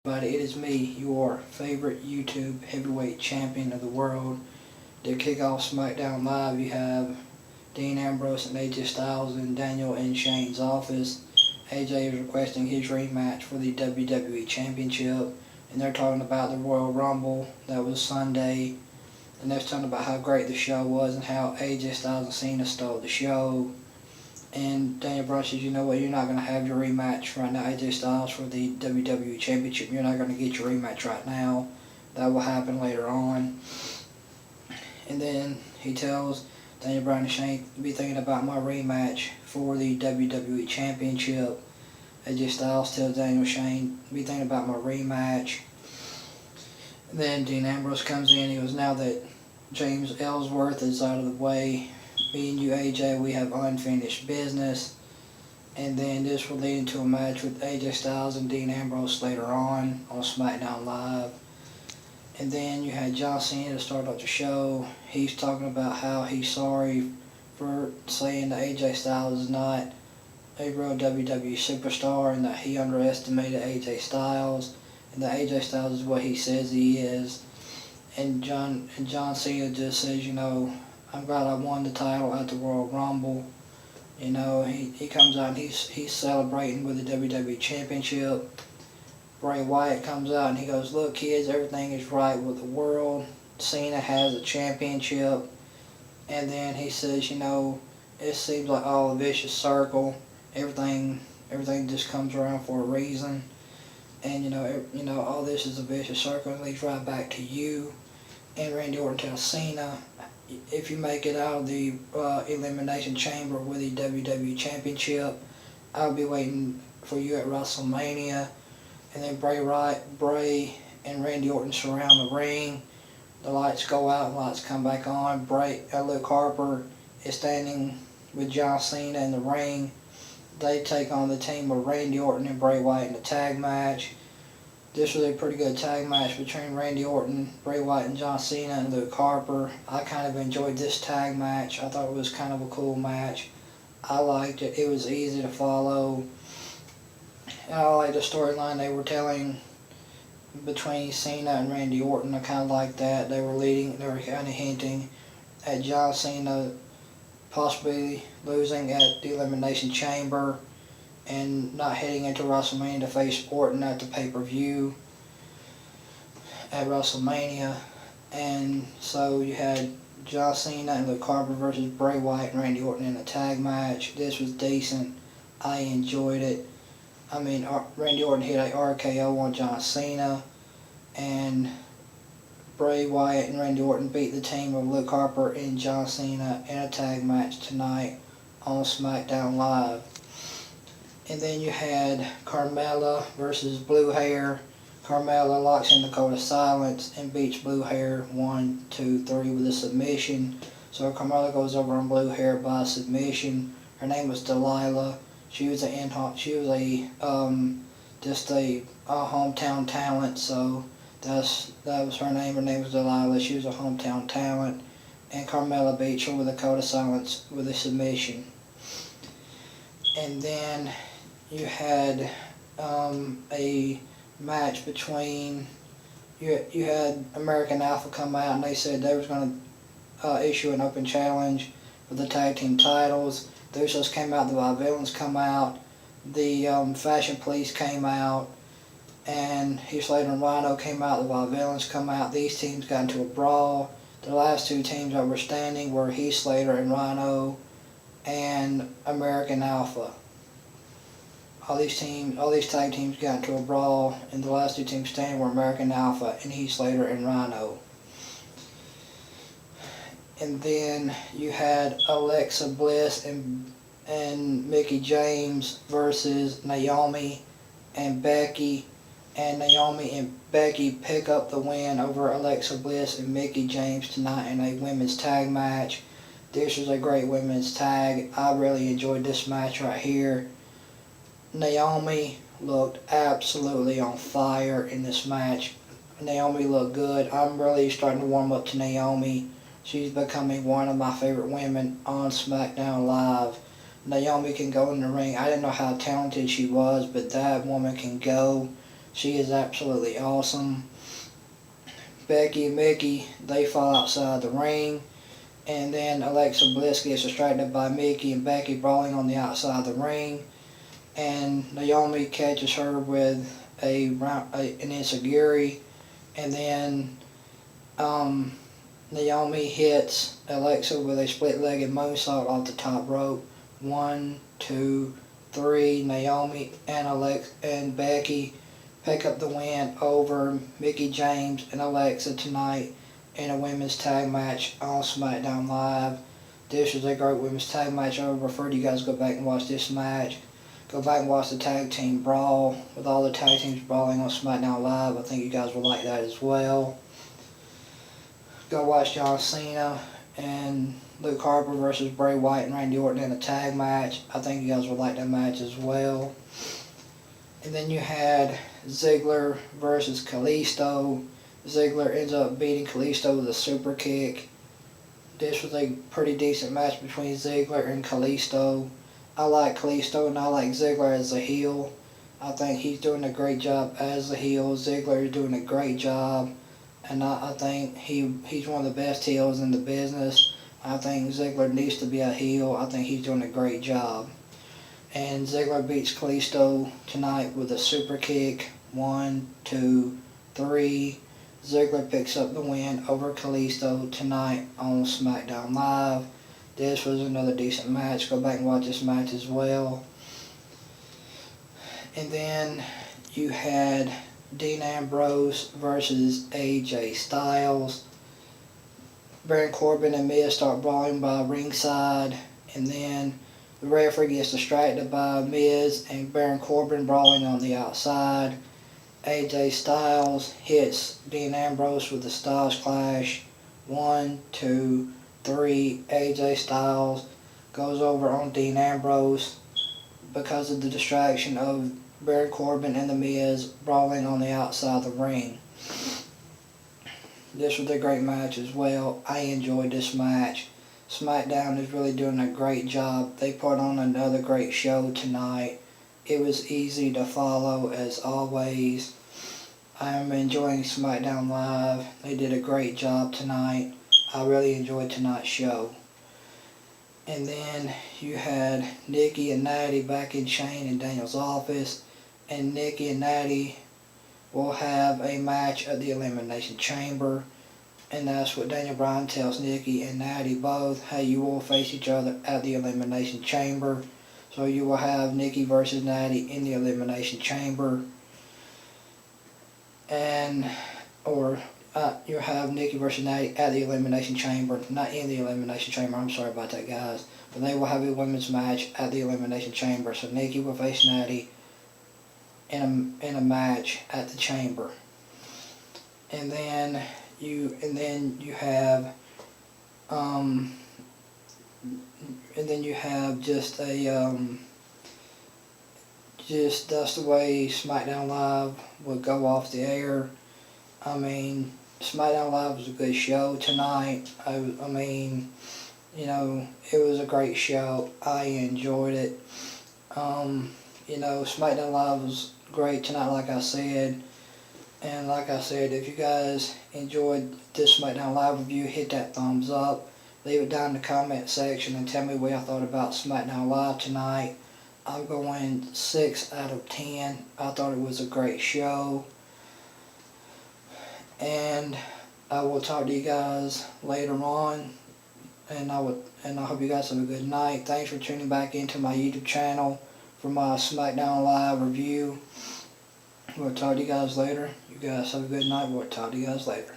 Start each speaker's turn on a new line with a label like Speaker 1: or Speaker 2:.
Speaker 1: But it is me, your favorite YouTube heavyweight champion of the world. To kick off SmackDown Live, you have Dean Ambrose and AJ Styles in Daniel and Shane's office. AJ is requesting his rematch for the WWE Championship, and they're talking about the Royal Rumble that was Sunday, and they're talking about how great the show was and how AJ Styles and Cena stole the show. And Daniel Bryan says, you know what, you're not going to have your rematch right now, AJ Styles, for the WWE Championship. You're not going to get your rematch right now. That will happen later on. And then he tells Daniel Bryan and Shane to be thinking about my rematch for the WWE Championship. AJ Styles tells Daniel Shane to be thinking about my rematch. And then Dean Ambrose comes in. He goes, now that James Ellsworth is out of the way, me and you, AJ, we have unfinished business. And then this will lead into a match with AJ Styles and Dean Ambrose later on SmackDown Live. And then you had John Cena to start off the show. He's talking about how he's sorry for saying that AJ Styles is not a real WWE superstar and that he underestimated AJ Styles and that AJ Styles is what he says he is. And John Cena just says, you know, I'm glad I won the title at the Royal Rumble. You know, he comes out and he's celebrating with the WWE Championship. Bray Wyatt comes out and he goes, look kids, everything is right with the world. Cena has a championship. And then he says, you know, it seems like all a vicious circle. Everything just comes around for a reason. And you know, all this is a vicious circle and leads right back to you. And Randy Orton tells Cena, if you make it out of the Elimination Chamber with the WWE Championship, I'll be waiting for you at WrestleMania. And then Bray and Randy Orton surround the ring. The lights go out and lights come back on. Luke Harper is standing with John Cena in the ring. They take on the team of Randy Orton and Bray Wyatt in a tag match. This was a pretty good tag match between Randy Orton, Bray Wyatt, and John Cena and Luke Harper. I kind of enjoyed this tag match. I thought it was kind of a cool match. I liked it. It was easy to follow. And I liked the storyline they were telling between Cena and Randy Orton. I kind of liked that. They were kind of hinting at John Cena possibly losing at the Elimination Chamber and not heading into WrestleMania to face Orton at the pay-per-view at WrestleMania. And so you had John Cena and Luke Harper versus Bray Wyatt and Randy Orton in a tag match. This was decent. I enjoyed it. I mean, Randy Orton hit a RKO on John Cena, and Bray Wyatt and Randy Orton beat the team of Luke Harper and John Cena in a tag match tonight on SmackDown Live. And then you had Carmella versus Blue Hair. Carmella locks in the code of silence and beats Blue Hair 1, 2, 3 with a submission. So Carmella goes over on Blue Hair by submission. Her name was Delilah. She was just a hometown talent. So that was her name. Her name was Delilah. She was a hometown talent, and Carmella beat her with a code of silence with a submission. And then you had a match between you had American Alpha come out and they said they was going to issue an open challenge for the tag team titles. The Usos came out, the Vaudevillains come out, the Fashion Police came out, and Heath Slater and Rhino came out, the Vaudevillains come out. These teams got into a brawl. The last two teams that were standing were Heath Slater and Rhino and American Alpha. All these tag teams got into a brawl, and the last two teams standing were American Alpha and Heath Slater and Rhino. And then you had Alexa Bliss and Mickie James versus Naomi and Becky. And Naomi and Becky pick up the win over Alexa Bliss and Mickie James tonight in a women's tag match. This was a great women's tag. I really enjoyed this match right here. Naomi looked absolutely on fire in this match. Naomi looked good. I'm really starting to warm up to Naomi. She's becoming one of my favorite women on SmackDown Live. Naomi can go in the ring. I didn't know how talented she was, but that woman can go. She is absolutely awesome. Becky and Mickey, they fall outside the ring. And then Alexa Bliss gets distracted by Mickey and Becky brawling on the outside of the ring. And Naomi catches her with an enziguri. And then Naomi hits Alexa with a split-legged moonsault off the top rope. 1, 2, 3. Naomi and Becky pick up the win over Mickie James and Alexa tonight in a women's tag match on SmackDown Live. This was a great women's tag match. I would prefer you guys go back and watch this match. Go back and watch the tag team brawl with all the tag teams brawling on SmackDown Live. I think you guys will like that as well. Go watch John Cena and Luke Harper versus Bray Wyatt and Randy Orton in a tag match. I think you guys will like that match as well. And then you had Ziggler versus Kalisto. Ziggler ends up beating Kalisto with a super kick. This was a pretty decent match between Ziggler and Kalisto. I like Kalisto and I like Ziggler as a heel. I think he's doing a great job as a heel. Ziggler is doing a great job. And I think he's one of the best heels in the business. I think Ziggler needs to be a heel. I think he's doing a great job. And Ziggler beats Kalisto tonight with a super kick. 1, 2, 3. Ziggler picks up the win over Kalisto tonight on SmackDown Live. This was another decent match. Go back and watch this match as well. And then you had Dean Ambrose versus AJ Styles. Baron Corbin and Miz start brawling by ringside, and then the referee gets distracted by Miz and Baron Corbin brawling on the outside. AJ Styles hits Dean Ambrose with the Styles Clash. 1, 2, 3. AJ Styles goes over on Dean Ambrose because of the distraction of Baron Corbin and The Miz brawling on the outside of the ring. This was a great match as well. I enjoyed this match. SmackDown is really doing a great job. They put on another great show tonight. It was easy to follow as always. I'm enjoying SmackDown Live. They did a great job tonight. I really enjoyed tonight's show. And then you had Nikki and Natty back in Shane and Daniel's office. And Nikki and Natty will have a match at the Elimination Chamber. And that's what Daniel Bryan tells Nikki and Natty both. Hey, you will face each other at the Elimination Chamber. So you will have Nikki versus Natty in the Elimination Chamber. You'll have Nikki versus Natty at the Elimination Chamber. Not in the Elimination Chamber. I'm sorry about that, guys. But they will have a women's match at the Elimination Chamber. So Nikki will face Natty in a match at the chamber. And then you have just that's the way SmackDown Live would go off the air. I mean, SmackDown Live was a good show tonight. I mean, you know, it was a great show. I enjoyed it. SmackDown Live was great tonight, like I said. And like I said, if you guys enjoyed this SmackDown Live review, hit that thumbs up. Leave it down in the comment section and tell me what y'all thought about SmackDown Live tonight. I'm going 6 out of 10. I thought it was a great show. And I will talk to you guys later on. And I hope you guys have a good night. Thanks for tuning back into my YouTube channel for my SmackDown Live review. We'll talk to you guys later. You guys have a good night. We'll talk to you guys later.